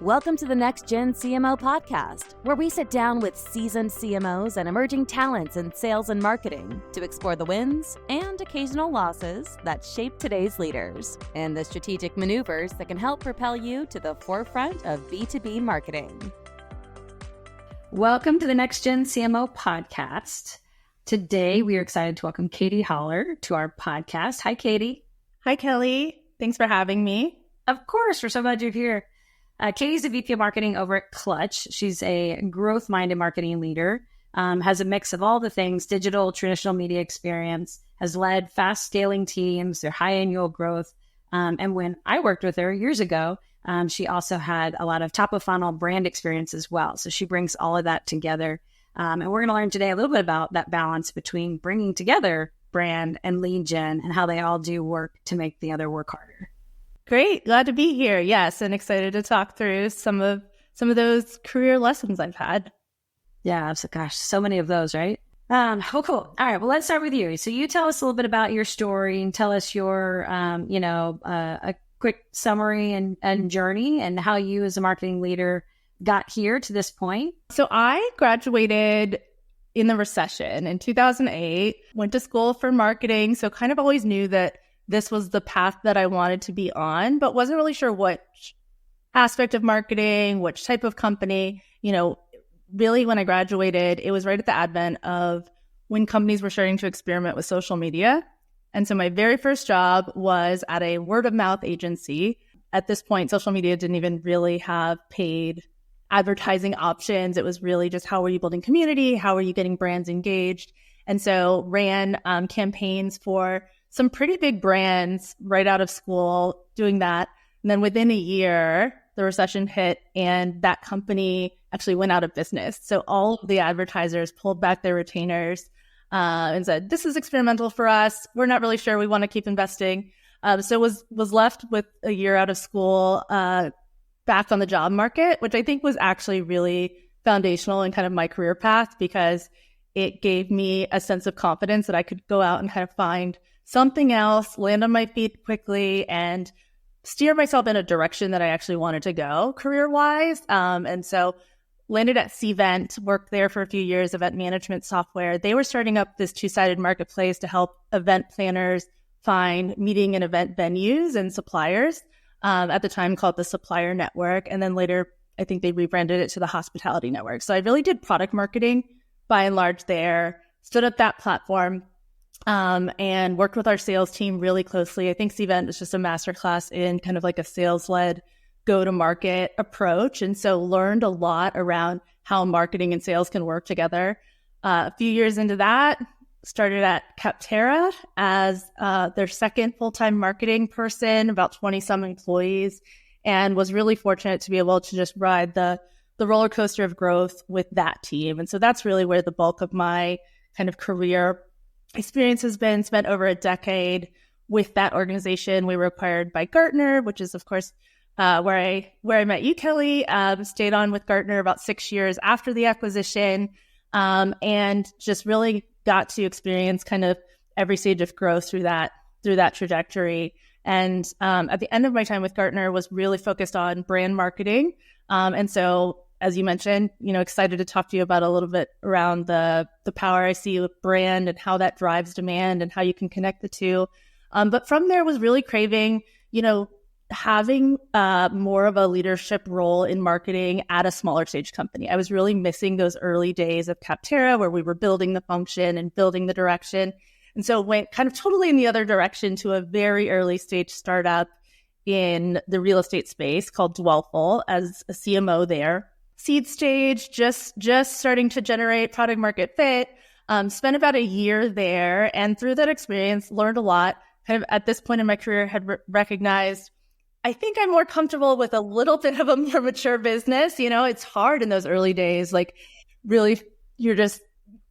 Welcome to the Next Gen CMO podcast, where we sit down with seasoned CMOs and emerging talents in sales and marketing to explore the wins and occasional losses that shape today's leaders and the strategic maneuvers that can help propel you to the forefront of B2B marketing. Welcome to the Next Gen CMO podcast. Today, we are excited to welcome Katie Hollar to our podcast. Hi, Katie. Hi, Kelly. Thanks for having me. Of course, we're so glad you're here. Katie's the VP of Marketing over at Clutch. She's a growth-minded marketing leader, has a mix of all the things, digital, traditional media experience, has led fast-scaling teams, their high annual growth. And when I worked with her years ago, she also had a lot of top-of-funnel brand experience as well. So she brings all of that together. And we're going to learn today a little bit about that balance between bringing together brand and lead gen and how they all do work to make the other work harder. Great. Glad to be here. Yes. And excited to talk through some of those career lessons I've had. Yeah. Gosh, so many of those, right? Cool. All right. Well, let's start with you. So you tell us a little bit about your story and tell us your, a quick summary and journey and how you as a marketing leader got here to this point. So I graduated in the recession in 2008, went to school for marketing. So kind of always knew that this was the path that I wanted to be on, but wasn't really sure which aspect of marketing, which type of company. Really when I graduated, it was right at the advent of when companies were starting to experiment with social media. And so my very first job was at a word of mouth agency. At this point, social media didn't even really have paid advertising options. It was really just how are you building community? How are you getting brands engaged? And so ran campaigns for some pretty big brands right out of school doing that. And then within a year, the recession hit and that company actually went out of business. So all of the advertisers pulled back their retainers and said, this is experimental for us. We're not really sure we want to keep investing. So was left with a year out of school, back on the job market, which I think was actually really foundational in kind of my career path because it gave me a sense of confidence that I could go out and kind of find something else, land on my feet quickly, and steer myself in a direction that I actually wanted to go career-wise. And so landed at Cvent, worked there for a few years, event management software. They were starting up this two-sided marketplace to help event planners find meeting and event venues and suppliers, at the time called the Supplier Network. And then later, I think they rebranded it to the Hospitality Network. So I really did product marketing by and large there, stood up that platform, and worked with our sales team really closely. I think Cvent is just a masterclass in kind of like a sales-led go-to-market approach. And so learned a lot around how marketing and sales can work together. A few years into that, started at Capterra as their second full-time marketing person, about 20-some employees, and was really fortunate to be able to just ride the roller coaster of growth with that team. And so that's really where the bulk of my kind of career experience has been, spent over a decade with that organization. We were acquired by Gartner, which is, of course, where I met you, Kelly. Stayed on with Gartner about 6 years after the acquisition, and just really got to experience kind of every stage of growth through that trajectory. And at the end of my time with Gartner, was really focused on brand marketing. And so, as you mentioned, excited to talk to you about a little bit around the power I see with brand and how that drives demand and how you can connect the two. But from there was really craving, having more of a leadership role in marketing at a smaller stage company. I was really missing those early days of Capterra where we were building the function and building the direction. And so went kind of totally in the other direction to a very early stage startup in the real estate space called Dwellful as a CMO there. Seed stage, just starting to generate product market fit. Spent about a year there, and through that experience, learned a lot. Kind of at this point in my career, had recognized, I think I'm more comfortable with a little bit of a more mature business. It's hard in those early days. Like, really, you're just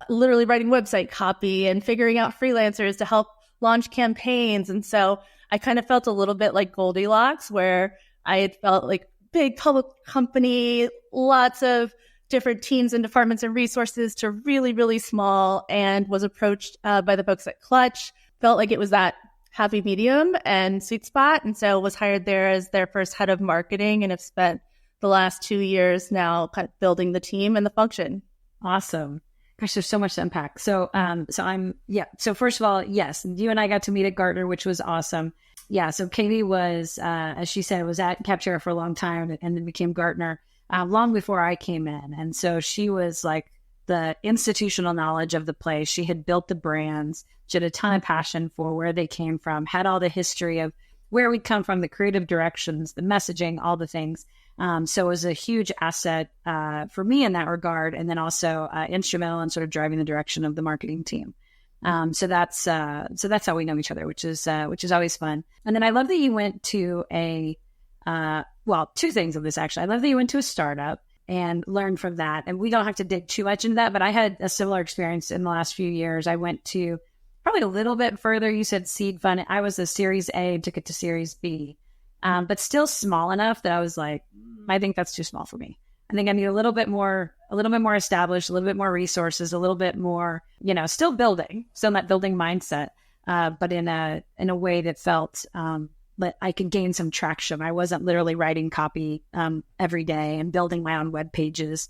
literally writing website copy and figuring out freelancers to help launch campaigns. And so I kind of felt a little bit like Goldilocks, where I had felt like big public company, lots of different teams and departments and resources, to really, really small, and was approached by the folks at Clutch. Felt like it was that happy medium and sweet spot. And so was hired there as their first head of marketing, and have spent the last 2 years now, kind of building the team and the function. Awesome. Gosh, there's so much to unpack. So first of all, yes, you and I got to meet at Gartner, which was awesome. Yeah. So Katie was, as she said, was at Capterra for a long time and then became Gartner long before I came in. And so she was like the institutional knowledge of the place. She had built the brands. She had a ton of passion for where they came from, had all the history of where we'd come from, the creative directions, the messaging, all the things. So it was a huge asset for me in that regard, and then also instrumental in sort of driving the direction of the marketing team. So that's how we know each other, which is always fun. And then I love that you went to two things of this actually. I love that you went to a startup and learned from that. And we don't have to dig too much into that, but I had a similar experience in the last few years. I went to probably a little bit further. You said seed fund. I was a Series A, took it to Series B, but still small enough that I was like, I think that's too small for me. I think I need a little bit more established, a little bit more resources, a little bit more, still in that building mindset, but in a way that felt that I could gain some traction. I wasn't literally writing copy every day and building my own web pages,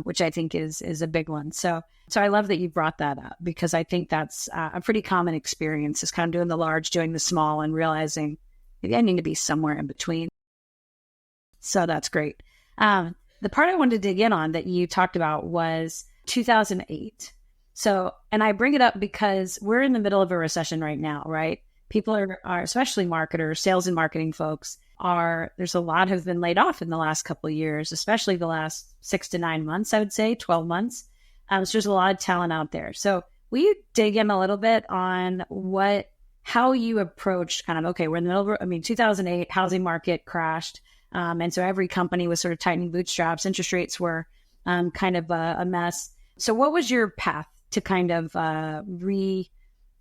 which I think is a big one. So I love that you brought that up, because I think that's a pretty common experience, is kind of doing the large, doing the small, and realizing maybe I need to be somewhere in between. So that's great. The part I wanted to dig in on that you talked about was 2008. So, and I bring it up because we're in the middle of a recession right now, right? People are especially marketers, sales and marketing folks there's a lot have been laid off in the last couple of years, especially the last 6 to 9 months, I would say 12 months. So there's a lot of talent out there. So will you dig in a little bit on how you approached kind of, okay, we're in the middle of, 2008 housing market crashed. And so every company was sort of tightening bootstraps. Interest rates were kind of a mess. So what was your path to kind of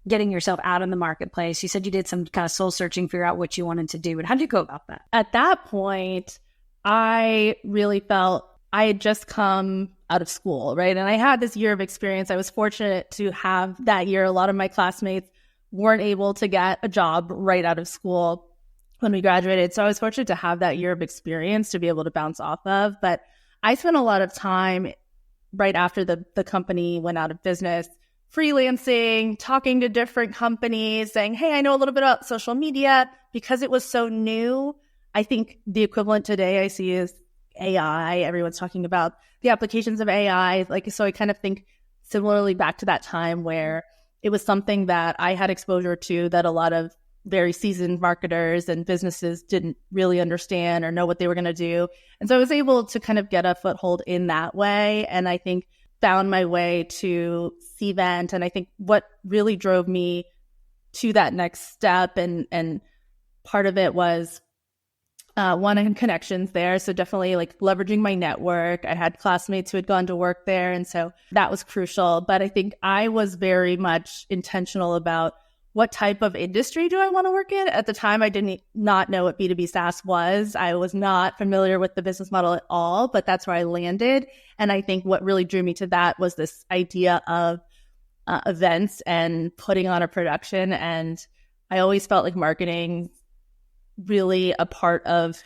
getting yourself out in the marketplace? You said you did some kind of soul searching, figure out what you wanted to do. But how did you go about that? At that point, I really felt I had just come out of school, right? And I had this year of experience. I was fortunate to have that year. A lot of my classmates weren't able to get a job right out of school when we graduated. So I was fortunate to have that year of experience to be able to bounce off of. But I spent a lot of time right after the company went out of business, freelancing, talking to different companies, saying, hey, I know a little bit about social media. Because it was so new, I think the equivalent today I see is AI. Everyone's talking about the applications of AI. So I kind of think similarly back to that time where it was something that I had exposure to that a lot of very seasoned marketers and businesses didn't really understand or know what they were going to do. And so I was able to kind of get a foothold in that way. And I think found my way to Cvent. And I think what really drove me to that next step and part of it was one, I had connections there. So definitely like leveraging my network. I had classmates who had gone to work there. And so that was crucial. But I think I was very much intentional about what type of industry do I want to work in? At the time, I did not know what B2B SaaS was. I was not familiar with the business model at all, but that's where I landed. And I think what really drew me to that was this idea of events and putting on a production. And I always felt like marketing really a part of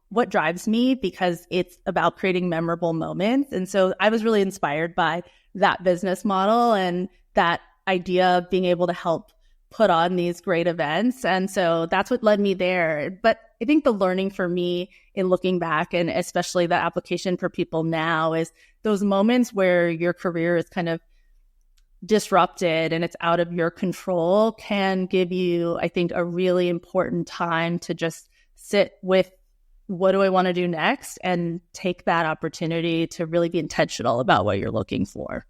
what drives me, because it's about creating memorable moments. And so I was really inspired by that business model and that idea of being able to help put on these great events. And so that's what led me there. But I think the learning for me in looking back, and especially the application for people now, is those moments where your career is kind of disrupted and it's out of your control can give you, I think, a really important time to just sit with what do I want to do next and take that opportunity to really be intentional about what you're looking for.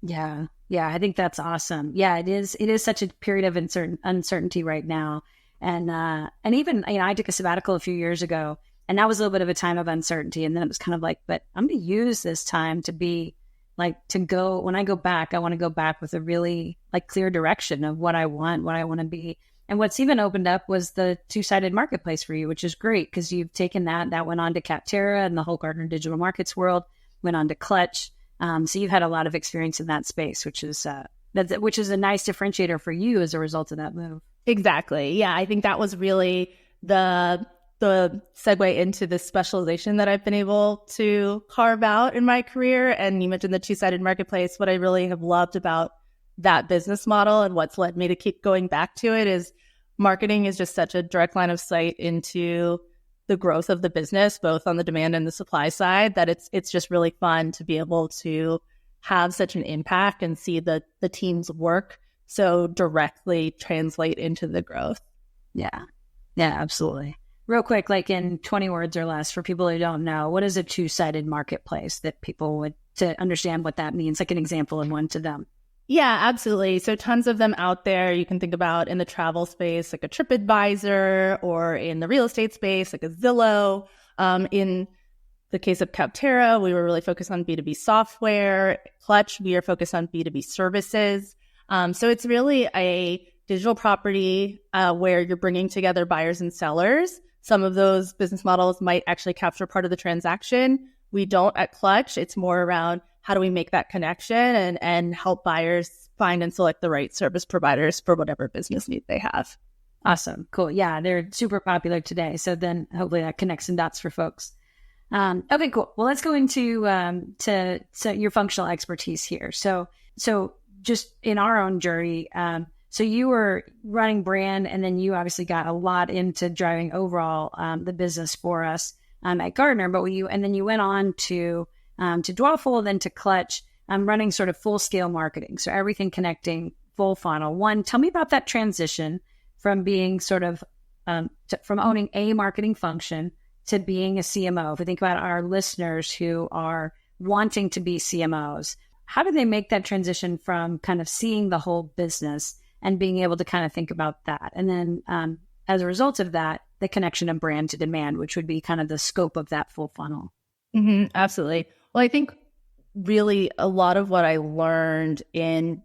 Yeah. Yeah, I think that's awesome. Yeah, it is such a period of uncertainty right now. And even, I took a sabbatical a few years ago, and that was a little bit of a time of uncertainty. And then it was kind of like, but I'm going to use this time to be like, when I go back, I want to go back with a really like clear direction of what I want to be. And what's even opened up was the two-sided marketplace for you, which is great because you've taken that went on to Capterra and the whole Gartner digital markets world, went on to Clutch. So you've had a lot of experience in that space, which is a nice differentiator for you as a result of that move. Exactly. Yeah, I think that was really the the segue into the specialization that I've been able to carve out in my career. And you mentioned the two-sided marketplace. What I really have loved about that business model and what's led me to keep going back to it is marketing is just such a direct line of sight into the growth of the business, both on the demand and the supply side, that it's just really fun to be able to have such an impact and see the team's work so directly translate into the growth. Yeah. Yeah, absolutely. Real quick, like in 20 words or less, for people who don't know, what is a two-sided marketplace that people would, to understand what that means, like an example of one to them? Yeah, absolutely. So tons of them out there. You can think about in the travel space, like a TripAdvisor, or in the real estate space, like a Zillow. In the case of Capterra, we were really focused on B2B software. Clutch, we are focused on B2B services. So it's really a digital property where you're bringing together buyers and sellers. Some of those business models might actually capture part of the transaction. We don't at Clutch. It's more around how do we make that connection and help buyers find and select the right service providers for whatever business need they have. Awesome. Cool. Yeah, they're super popular today. So then hopefully that connects some dots for folks. Okay, cool. Well, let's go into to your functional expertise here. So just in our own journey, so you were running brand, and then you obviously got a lot into driving overall the business for us at Gartner. But then you went on to Dwellful, then to Clutch, running sort of full scale marketing. So everything connecting full funnel. One, tell me about that transition from being sort of from owning a marketing function to being a CMO. If we think about our listeners who are wanting to be CMOs, how do they make that transition from kind of seeing the whole business and being able to kind of think about that? And then as a result of that, the connection of brand to demand, which would be kind of the scope of that full funnel. Mm-hmm, absolutely. Well, I think really a lot of what I learned in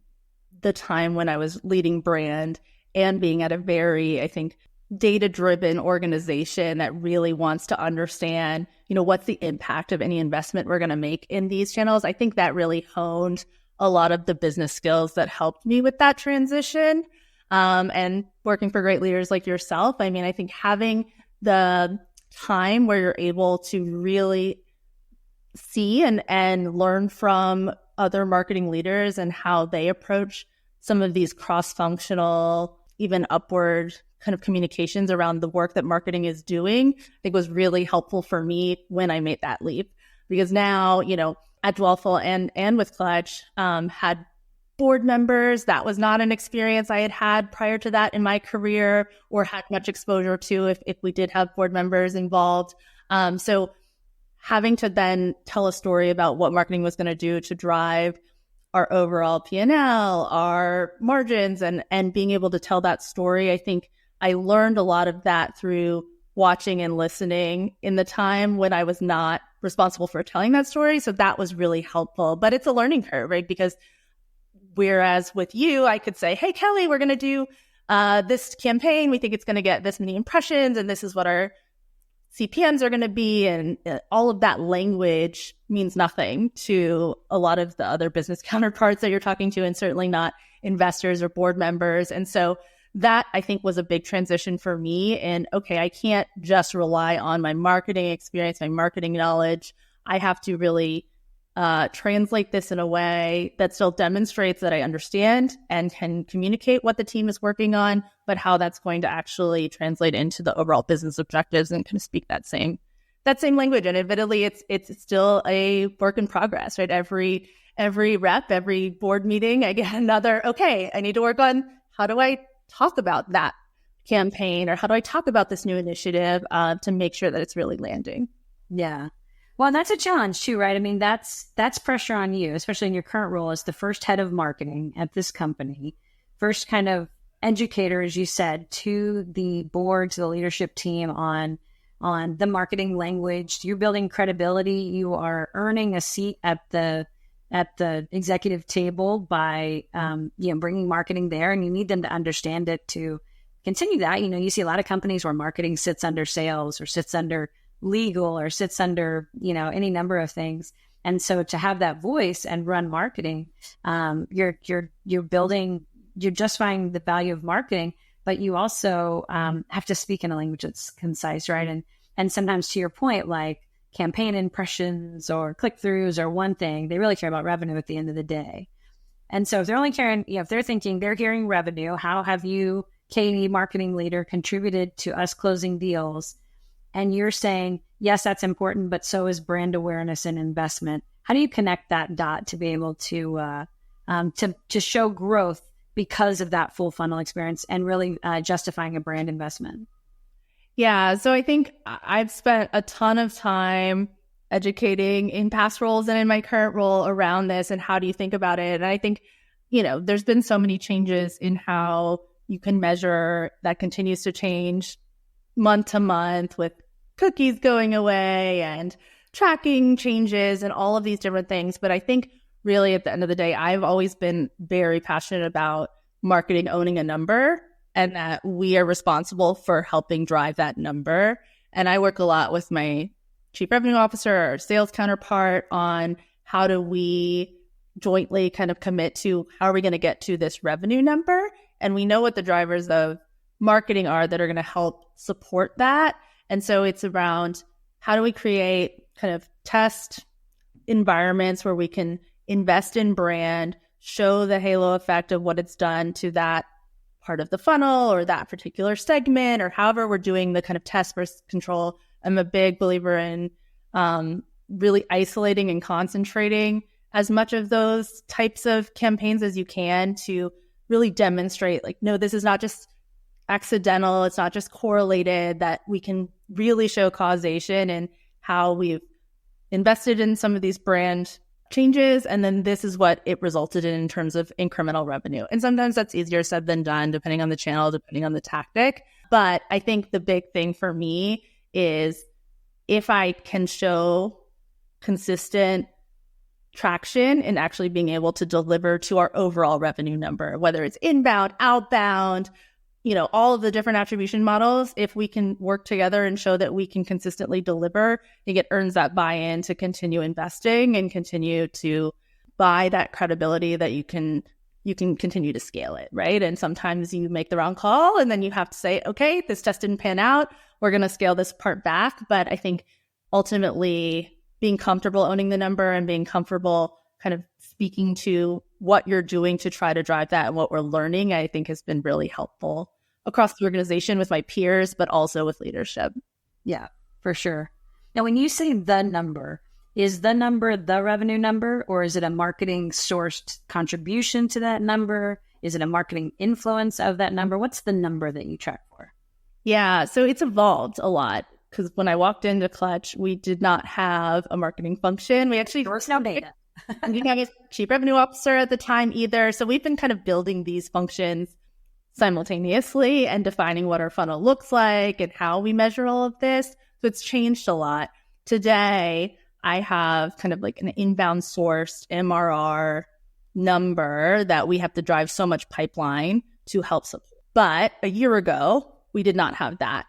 the time when I was leading brand and being at a very, I think, data-driven organization that really wants to understand, what's the impact of any investment we're going to make in these channels. I think that really honed a lot of the business skills that helped me with that transition. And working for great leaders like yourself, I mean, I think having the time where you're able to really see and learn from other marketing leaders and how they approach some of these cross-functional, even upward kind of communications around the work that marketing is doing, I think was really helpful for me when I made that leap. Because now, at Dwellful and with Clutch, had board members. That was not an experience I had prior to that in my career or had much exposure to if we did have board members involved. So having to then tell a story about what marketing was going to do to drive our overall P&L, our margins, and being able to tell that story, I think I learned a lot of that through watching and listening in the time when I was not responsible for telling that story. So that was really helpful. But it's a learning curve, right? Because whereas with you, I could say, hey, Kelly, we're going to do this campaign. We think it's going to get this many impressions, and this is what our CPMs are going to be. And all of that language means nothing to a lot of the other business counterparts that you're talking to, and certainly not investors or board members. And so that, I think, was a big transition for me. And okay, I can't just rely on my marketing experience, my marketing knowledge. I have to really translate this in a way that still demonstrates that I understand and can communicate what the team is working on, but how that's going to actually translate into the overall business objectives and kind of speak that same language. And admittedly, it's still a work in progress, right? Every rep, every board meeting, I get another, okay, I need to work on how do I talk about that campaign, or how do I talk about this new initiative to make sure that it's really landing. Yeah. Well, that's a challenge too, right? I mean, that's pressure on you, especially in your current role as the first head of marketing at this company, first kind of educator, as you said, to the board, to the leadership team on the marketing language. You're building credibility. You are earning a seat at the executive table by bringing marketing there, and you need them to understand it to continue that. You see a lot of companies where marketing sits under sales or sits under legal or sits under, any number of things. And so to have that voice and run marketing, you're justifying the value of marketing, but you also have to speak in a language that's concise, right? And sometimes, to your point, like campaign impressions or click-throughs are one thing. They really care about revenue at the end of the day. And so if they're only caring, if they're thinking they're hearing revenue, how have you, Katie, marketing leader, contributed to us closing deals? And you're saying, yes, that's important, but so is brand awareness and investment. How do you connect that dot to be able to show growth because of that full funnel experience and really justifying a brand investment? Yeah, so I think I've spent a ton of time educating in past roles and in my current role around this and how do you think about it. And I think, there's been so many changes in how you can measure that continues to change month to month with cookies going away and tracking changes and all of these different things. But I think really at the end of the day, I've always been very passionate about marketing owning a number and that we are responsible for helping drive that number. And I work a lot with my chief revenue officer or sales counterpart on how do we jointly kind of commit to how are we going to get to this revenue number? And we know what the drivers of marketing are that are going to help support that. And so it's around how do we create kind of test environments where we can invest in brand, show the halo effect of what it's done to that part of the funnel or that particular segment or however we're doing the kind of test versus control. I'm a big believer in really isolating and concentrating as much of those types of campaigns as you can to really demonstrate like, no, this is not just accidental. It's not just correlated, that we can really show causation and how we've invested in some of these brand changes. And then this is what it resulted in terms of incremental revenue. And sometimes that's easier said than done, depending on the channel, depending on the tactic. But I think the big thing for me is if I can show consistent traction in actually being able to deliver to our overall revenue number, whether it's inbound, outbound, all of the different attribution models, if we can work together and show that we can consistently deliver, I think it earns that buy-in to continue investing and continue to buy that credibility that you can continue to scale it, right? And sometimes you make the wrong call and then you have to say, okay, this test didn't pan out. We're going to scale this part back. But I think ultimately being comfortable owning the number and being comfortable kind of speaking to what you're doing to try to drive that and what we're learning, I think has been really helpful across the organization with my peers, but also with leadership. Yeah, for sure. Now, when you say the number, is the number the revenue number, or is it a marketing sourced contribution to that number? Is it a marketing influence of that number? What's the number that you track for? Yeah, so it's evolved a lot because when I walked into Clutch, we did not have a marketing function. We actually... There was no data. We didn't have a chief revenue officer at the time either. So we've been kind of building these functions simultaneously and defining what our funnel looks like and how we measure all of this. So it's changed a lot. Today, I have kind of like an inbound sourced MRR number that we have to drive so much pipeline to help support. But a year ago, we did not have that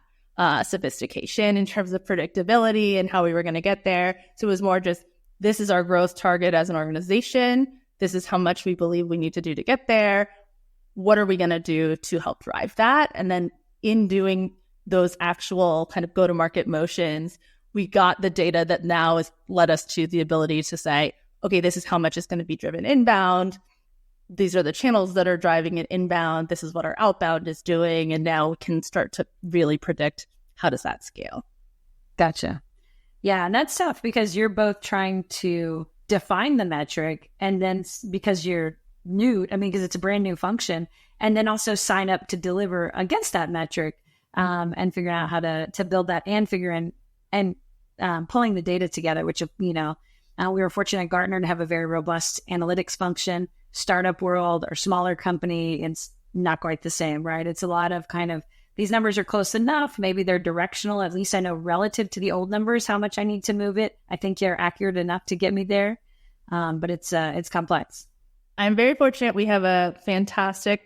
sophistication in terms of predictability and how we were going to get there. So it was more just, this is our growth target as an organization. This is how much we believe we need to do to get there. What are we going to do to help drive that? And then in doing those actual kind of go-to-market motions, we got the data that now has led us to the ability to say, okay, this is how much is going to be driven inbound. These are the channels that are driving it inbound. This is what our outbound is doing. And now we can start to really predict how does that scale. Gotcha. Yeah, and that's tough because you're both trying to define the metric and then because you're new, because it's a brand new function, and then also sign up to deliver against that metric and figure out how to build that and figure in and pulling the data together, which, we were fortunate at Gartner to have a very robust analytics function. Startup world or smaller company, it's not quite the same, right? It's a lot of kind of, these numbers are close enough. Maybe they're directional. At least I know relative to the old numbers, how much I need to move it. I think you're accurate enough to get me there. But it's complex. I'm very fortunate. We have a fantastic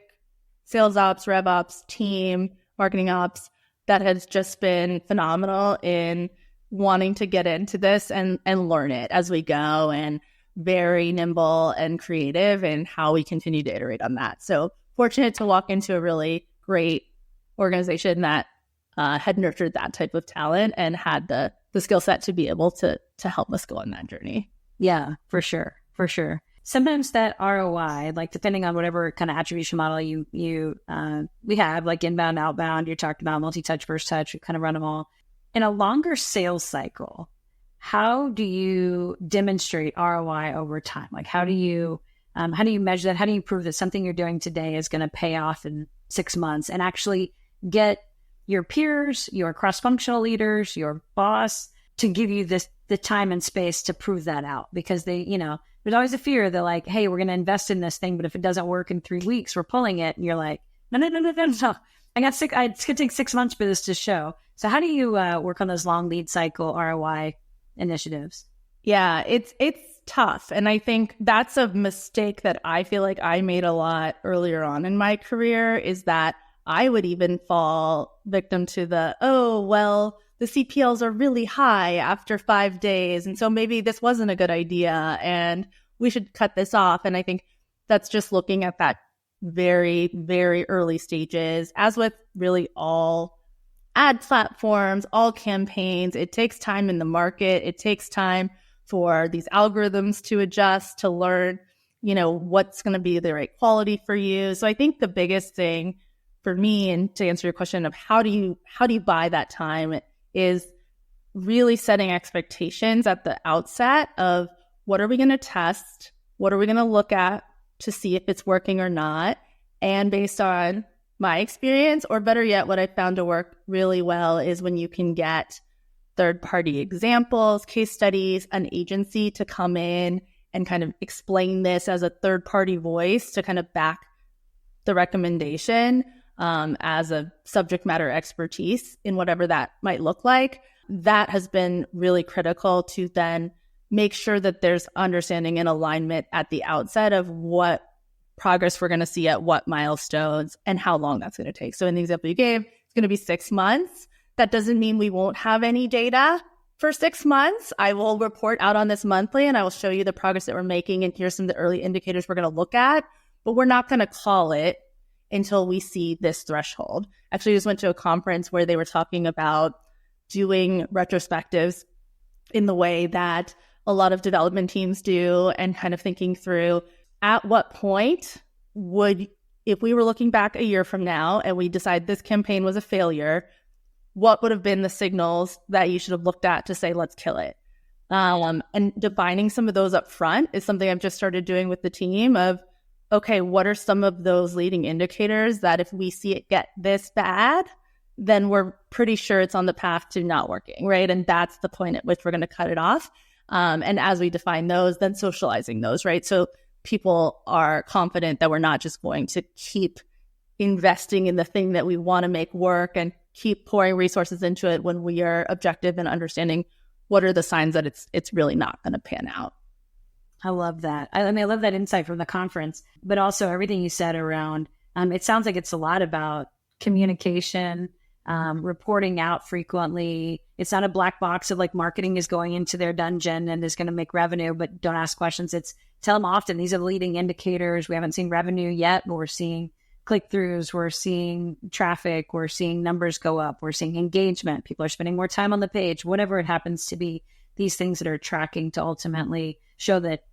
sales ops, rev ops team, marketing ops that has just been phenomenal in wanting to get into this and learn it as we go, and very nimble and creative in how we continue to iterate on that. So fortunate to walk into a really great organization that had nurtured that type of talent and had the skill set to be able to help us go on that journey. Yeah, for sure. For sure. Sometimes that ROI, like depending on whatever kind of attribution model we have, like inbound, outbound, you talked about multi-touch, first touch, we kind of run them all. In a longer sales cycle, how do you demonstrate ROI over time? Like how do you measure that? How do you prove that something you're doing today is going to pay off in 6 months and actually get your peers, your cross-functional leaders, your boss to give you the time and space to prove that out? Because they, there's always a fear that like, hey, we're going to invest in this thing, but if it doesn't work in 3 weeks, we're pulling it. And you're like, no. It's going to take 6 months for this to show. So how do you work on those long lead cycle ROI initiatives? Yeah, it's tough. And I think that's a mistake that I feel like I made a lot earlier on in my career, is that I would even fall victim to the CPLs are really high after 5 days. And so maybe this wasn't a good idea and we should cut this off. And I think that's just looking at that very, very early stages. As with really all ad platforms, all campaigns, it takes time in the market. It takes time for these algorithms to adjust, to learn, what's going to be the right quality for you. So I think the biggest thing for me, and to answer your question of how do you buy that time, is really setting expectations at the outset of what are we going to test? What are we going to look at to see if it's working or not? And based on my experience, or better yet, what I found to work really well is when you can get third-party examples, case studies, an agency to come in and kind of explain this as a third-party voice to kind of back the recommendation as a subject matter expertise in whatever that might look like. That has been really critical to then make sure that there's understanding and alignment at the outset of what progress we're going to see at what milestones and how long that's going to take. So in the example you gave, it's going to be 6 months. That doesn't mean we won't have any data for 6 months. I will report out on this monthly and I will show you the progress that we're making. And here's some of the early indicators we're going to look at, but we're not going to call it until we see this threshold. Actually, I just went to a conference where they were talking about doing retrospectives in the way that a lot of development teams do, and kind of thinking through at what point if we were looking back a year from now and we decide this campaign was a failure, what would have been the signals that you should have looked at to say, let's kill it? And defining some of those up front is something I've just started doing with the team of, okay, what are some of those leading indicators that if we see it get this bad, then we're pretty sure it's on the path to not working, right? And that's the point at which we're going to cut it off. And as we define those, then socializing those, right? So people are confident that we're not just going to keep investing in the thing that we want to make work and keep pouring resources into it when we are objective and understanding what are the signs that it's really not going to pan out. I love that. I love that insight from the conference, but also everything you said around, it sounds like it's a lot about communication, reporting out frequently. It's not a black box of like marketing is going into their dungeon and is going to make revenue, but don't ask questions. It's tell them often, these are the leading indicators. We haven't seen revenue yet, but we're seeing click-throughs, we're seeing traffic, we're seeing numbers go up, we're seeing engagement. People are spending more time on the page, whatever it happens to be, these things that are tracking to ultimately show that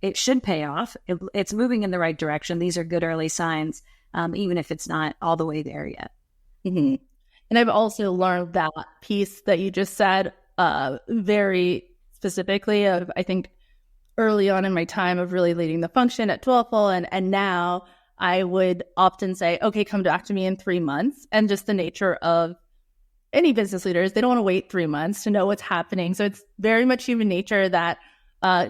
it should pay off. It's moving in the right direction. These are good early signs, even if it's not all the way there yet. Mm-hmm. And I've also learned that piece that you just said very specifically of, I think, early on in my time of really leading the function at Dwellful, and now I would often say, okay, come back to me in 3 months. And just the nature of any business leaders, they don't want to wait 3 months to know what's happening. So it's very much human nature that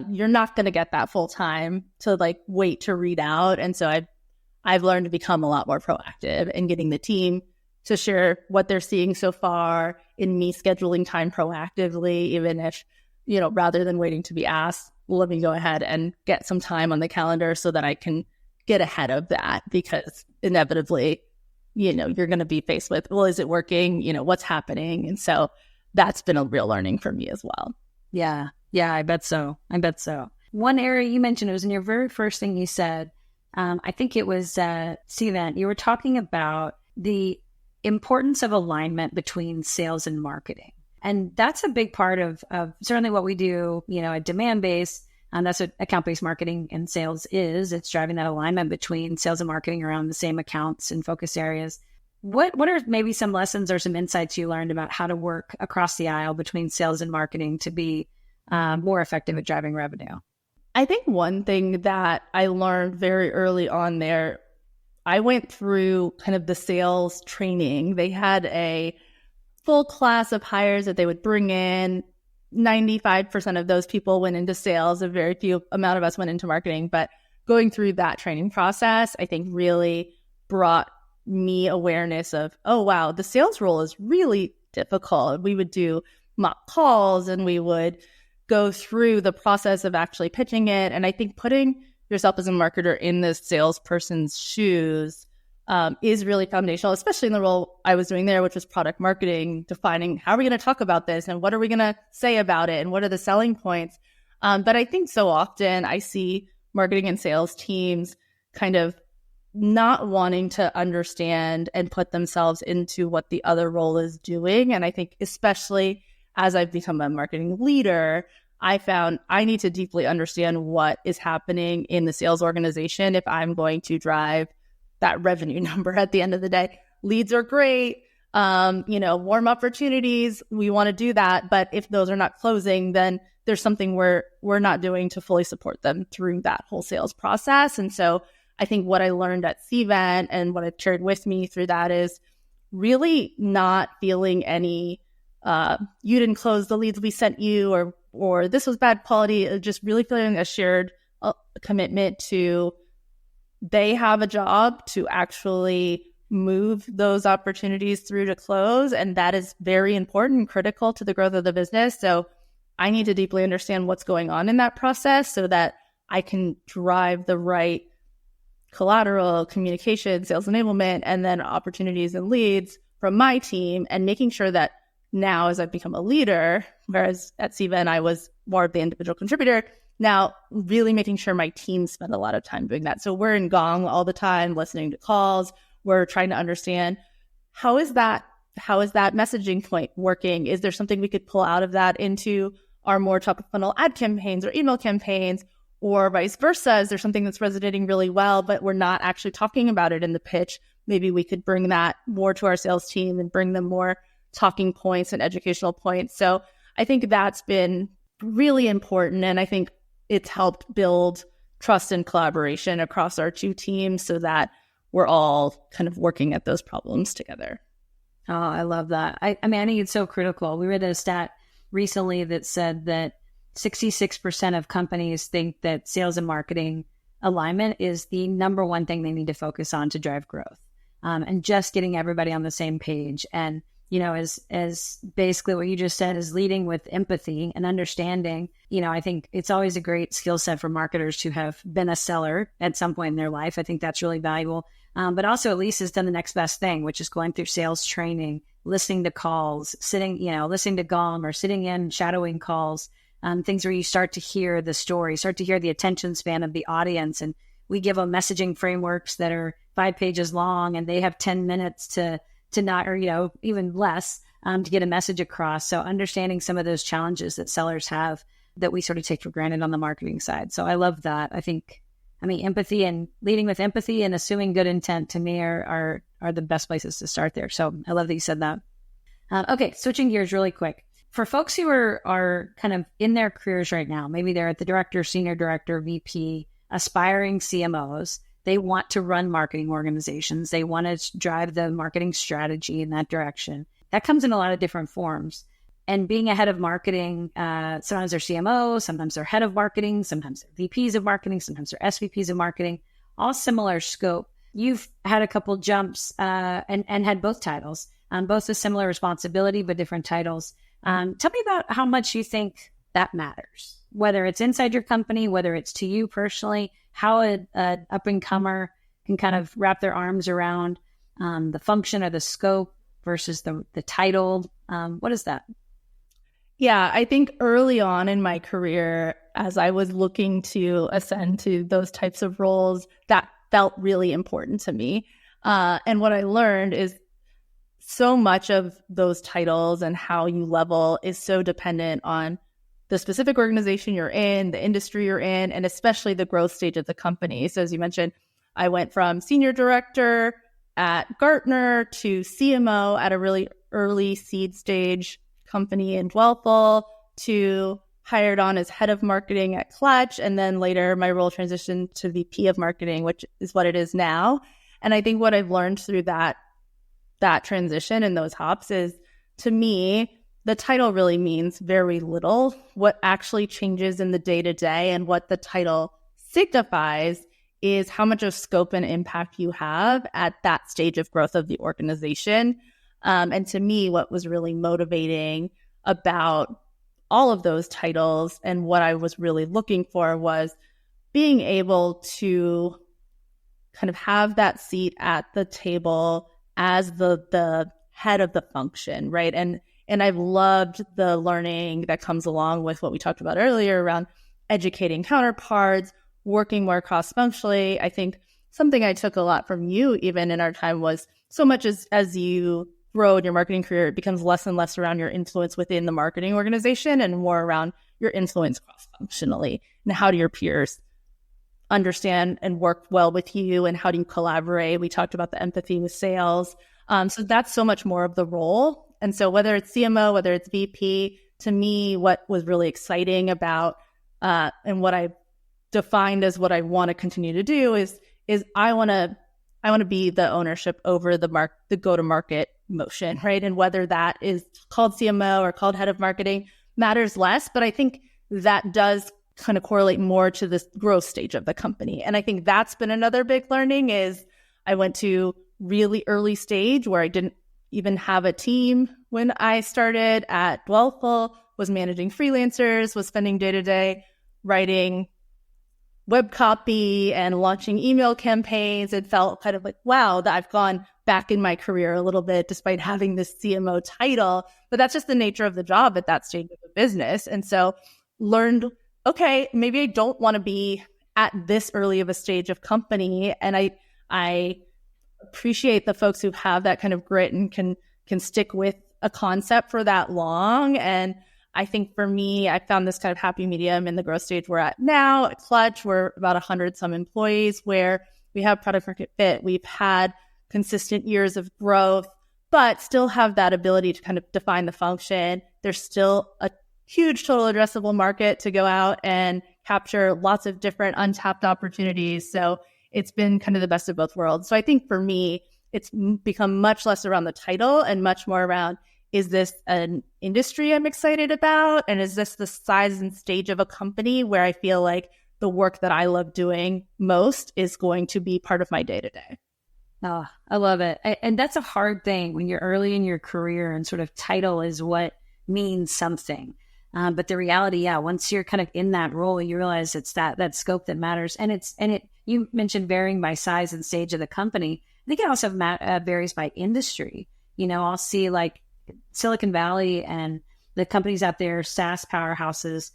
you're not going to get that full time to like wait to read out. And so I've learned to become a lot more proactive in getting the team to share what they're seeing so far, in me scheduling time proactively, even if, rather than waiting to be asked, let me go ahead and get some time on the calendar so that I can get ahead of that, because inevitably, you're going to be faced with, well, is it working? What's happening? And so that's been a real learning for me as well. Yeah. Yeah, I bet so. One area you mentioned, it was in your very first thing you said, I think it was Cvent. You were talking about the importance of alignment between sales and marketing. And that's a big part of certainly what we do, at Demandbase. That's what account-based marketing and sales is. It's driving that alignment between sales and marketing around the same accounts and focus areas. What are maybe some lessons or some insights you learned about how to work across the aisle between sales and marketing to be more effective at driving revenue? I think one thing that I learned very early on there, I went through kind of the sales training. They had a full class of hires that they would bring in. 95% of those people went into sales. A very few amount of us went into marketing. But going through that training process, I think really brought me awareness of, oh, wow, the sales role is really difficult. We would do mock calls and we would go through the process of actually pitching it. And I think putting yourself as a marketer in the salesperson's shoes is really foundational, especially in the role I was doing there, which was product marketing, defining how are we going to talk about this and what are we going to say about it and what are the selling points. But I think so often I see marketing and sales teams kind of not wanting to understand and put themselves into what the other role is doing. And I think especially as I've become a marketing leader, I found I need to deeply understand what is happening in the sales organization if I'm going to drive that revenue number at the end of the day. Leads are great, warm opportunities, we want to do that. But if those are not closing, then there's something we're not doing to fully support them through that whole sales process. And so I think what I learned at CVent and what I've carried with me through that is really not feeling any, you didn't close the leads we sent you, or this was bad quality, just really feeling a shared commitment to they have a job to actually move those opportunities through to close. And that is very important and critical to the growth of the business. So I need to deeply understand what's going on in that process so that I can drive the right collateral, communication, sales enablement, and then opportunities and leads from my team, and making sure that now as I've become a leader, whereas at CVent I was more of the individual contributor, now really making sure my team spend a lot of time doing that. So we're in Gong all the time, listening to calls. We're trying to understand how is that messaging point working? Is there something we could pull out of that into our more top of funnel ad campaigns or email campaigns? Or vice versa, is there something that's resonating really well, but we're not actually talking about it in the pitch? Maybe we could bring that more to our sales team and bring them more talking points and educational points. So I think that's been really important. And I think it's helped build trust and collaboration across our two teams so that we're all kind of working at those problems together. Oh, I love that. I mean, I think it's so critical. We read a stat recently that said that 66% of companies think that sales and marketing alignment is the number one thing they need to focus on to drive growth. And just getting everybody on the same page. And, as basically what you just said is leading with empathy and understanding, I think it's always a great skill set for marketers to have been a seller at some point in their life. I think that's really valuable. But also at least has done the next best thing, which is going through sales training, listening to calls, listening to Gong or sitting in shadowing calls. Things where you start to hear the story, start to hear the attention span of the audience. And we give them messaging frameworks that are 5 pages long and they have 10 minutes to not, or, even less to get a message across. So understanding some of those challenges that sellers have that we sort of take for granted on the marketing side. So I love that. I think, empathy and leading with empathy and assuming good intent to me are the best places to start there. So I love that you said that. Okay, switching gears really quick. For folks who are kind of in their careers right now, maybe they're at the director, senior director, VP, aspiring CMOs, they want to run marketing organizations. They want to drive the marketing strategy in that direction. That comes in a lot of different forms. And being a head of marketing, sometimes they're CMOs, sometimes they're head of marketing, sometimes they're VPs of marketing, sometimes they're SVPs of marketing, all similar scope. You've had a couple jumps and had both titles, both a similar responsibility, but different titles. Tell me about how much you think that matters, whether it's inside your company, whether it's to you personally, how an up-and-comer can kind of wrap their arms around the function or the scope versus the title. What is that? Yeah, I think early on in my career, as I was looking to ascend to those types of roles, that felt really important to me. And what I learned is so much of those titles and how you level is so dependent on the specific organization you're in, the industry you're in, and especially the growth stage of the company. So as you mentioned, I went from senior director at Gartner to CMO at a really early seed stage company in Dwellful to hired on as head of marketing at Clutch. And then later my role transitioned to VP of marketing, which is what it is now. And I think what I've learned through that transition and those hops is, to me, the title really means very little. What actually changes in the day-to-day and what the title signifies is how much of scope and impact you have at that stage of growth of the organization. And to me, what was really motivating about all of those titles and what I was really looking for was being able to kind of have that seat at the table as the head of the function, right? And I've loved the learning that comes along with what we talked about earlier around educating counterparts, working more cross-functionally. I think something I took a lot from you even in our time was so much as you grow in your marketing career, it becomes less and less around your influence within the marketing organization and more around your influence cross-functionally. And how do your peers understand and work well with you, and how do you collaborate? We talked about the empathy with sales. So that's so much more of the role. And so whether it's CMO, whether it's VP, to me, what was really exciting about and what I defined as what I want to continue to do is I want to be the ownership over the go-to-market motion, right? And whether that is called CMO or called head of marketing matters less, but I think that does kind of correlate more to this growth stage of the company. And I think that's been another big learning is I went to really early stage where I didn't even have a team when I started at Dwellful, was managing freelancers, was spending day-to-day writing web copy and launching email campaigns. It felt kind of like, wow, that I've gone back in my career a little bit despite having this CMO title. But that's just the nature of the job at that stage of the business. And so learned, okay, maybe I don't want to be at this early of a stage of company. And I appreciate the folks who have that kind of grit and can stick with a concept for that long. And I think for me, I found this kind of happy medium in the growth stage we're at now. At Clutch, we're about 100 some employees where we have product market fit. We've had consistent years of growth, but still have that ability to kind of define the function. There's still a huge total addressable market to go out and capture lots of different untapped opportunities. So it's been kind of the best of both worlds. So I think for me, it's become much less around the title and much more around, is this an industry I'm excited about? And is this the size and stage of a company where I feel like the work that I love doing most is going to be part of my day-to-day? Oh, I love it. And that's a hard thing when you're early in your career and sort of title is what means something. But the reality, once you're kind of in that role, you realize it's that scope that matters. And you mentioned varying by size and stage of the company. I think it also varies by industry. You know, I'll see like Silicon Valley and the companies out there, SaaS powerhouses,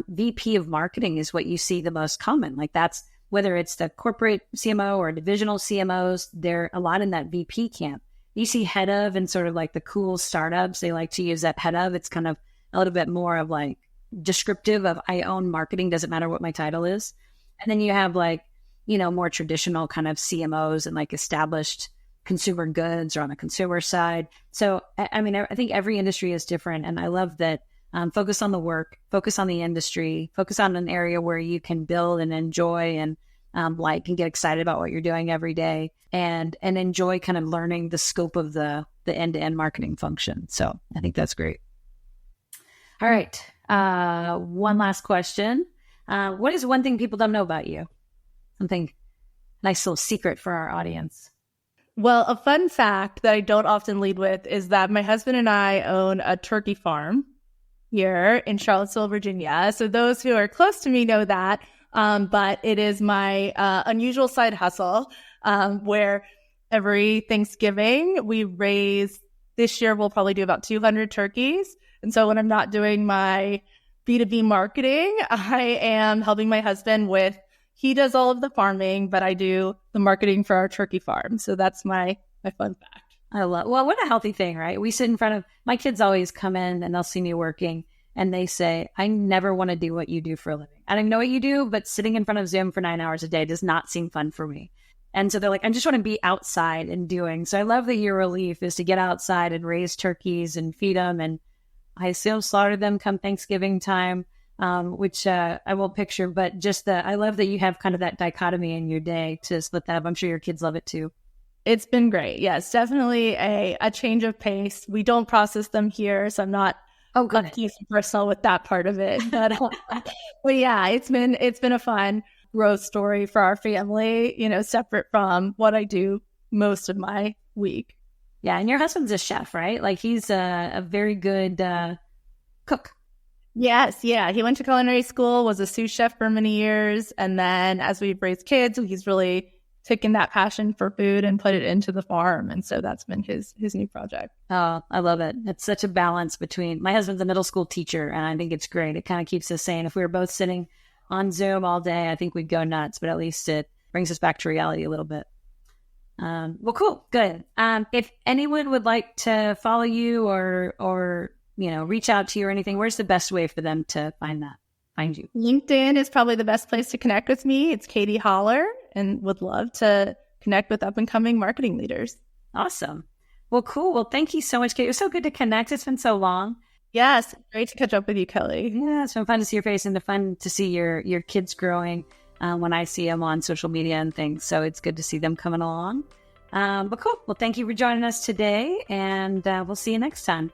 VP of marketing is what you see the most common. Like that's whether it's the corporate CMO or divisional CMOs, they're a lot in that VP camp. You see head of and sort of like the cool startups, they like to use that head of. It's kind of a little bit more of like descriptive of I own marketing, doesn't matter what my title is. And then you have like, you know, more traditional kind of CMOs and like established consumer goods or on the consumer side. So, I mean, I think every industry is different. And I love that focus on the work, focus on the industry, focus on an area where you can build and enjoy and like and get excited about what you're doing every day and enjoy kind of learning the scope of the end-to-end marketing function. So I think that's great. All right. One last question. What is one thing people don't know about you? Something nice little secret for our audience. Well, a fun fact that I don't often lead with is that my husband and I own a turkey farm here in Charlottesville, Virginia. So those who are close to me know that. But it is my unusual side hustle where every Thanksgiving we raise, this year we'll probably do about 200 turkeys. And so when I'm not doing my B2B marketing, I am helping my husband with, he does all of the farming, but I do the marketing for our turkey farm. So that's my fun fact. Well, what a healthy thing, right? We sit in front of, my kids always come in and they'll see me working and they say, I never want to do what you do for a living. I don't know what you do, but sitting in front of Zoom for 9 hours a day does not seem fun for me. And so they're like, I just want to be outside and doing. So I love that your relief is to get outside and raise turkeys and feed them. And I assume slaughter them come Thanksgiving time, which I won't picture, but just I love that you have kind of that dichotomy in your day to split that up. I'm sure your kids love it too. It's been great. Yes, definitely a change of pace. We don't process them here, so I'm not keep personal with that part of it. But yeah, it's been a fun growth story for our family, separate from what I do most of my week. Yeah, and your husband's a chef, right? Like he's a very good cook. Yes, yeah. He went to culinary school, was a sous chef for many years, and then as we've raised kids, he's really taken that passion for food and put it into the farm. And so that's been his new project. Oh, I love it. It's such a balance between, my husband's a middle school teacher and I think it's great. It kind of keeps us sane. If we were both sitting on Zoom all day, I think we'd go nuts, but at least it brings us back to reality a little bit. Well, cool. Good. If anyone would like to follow you or, reach out to you or anything, where's the best way for them to find you? LinkedIn is probably the best place to connect with me. It's Katie Hollar, and would love to connect with up and coming marketing leaders. Awesome. Well, cool. Well, thank you so much, Katie. It was so good to connect. It's been so long. Yes. Great to catch up with you, Kelly. Yeah, it's been fun to see your face and fun to see your kids growing when I see them on social media and things. So it's good to see them coming along. But cool. Well, thank you for joining us today, and we'll see you next time.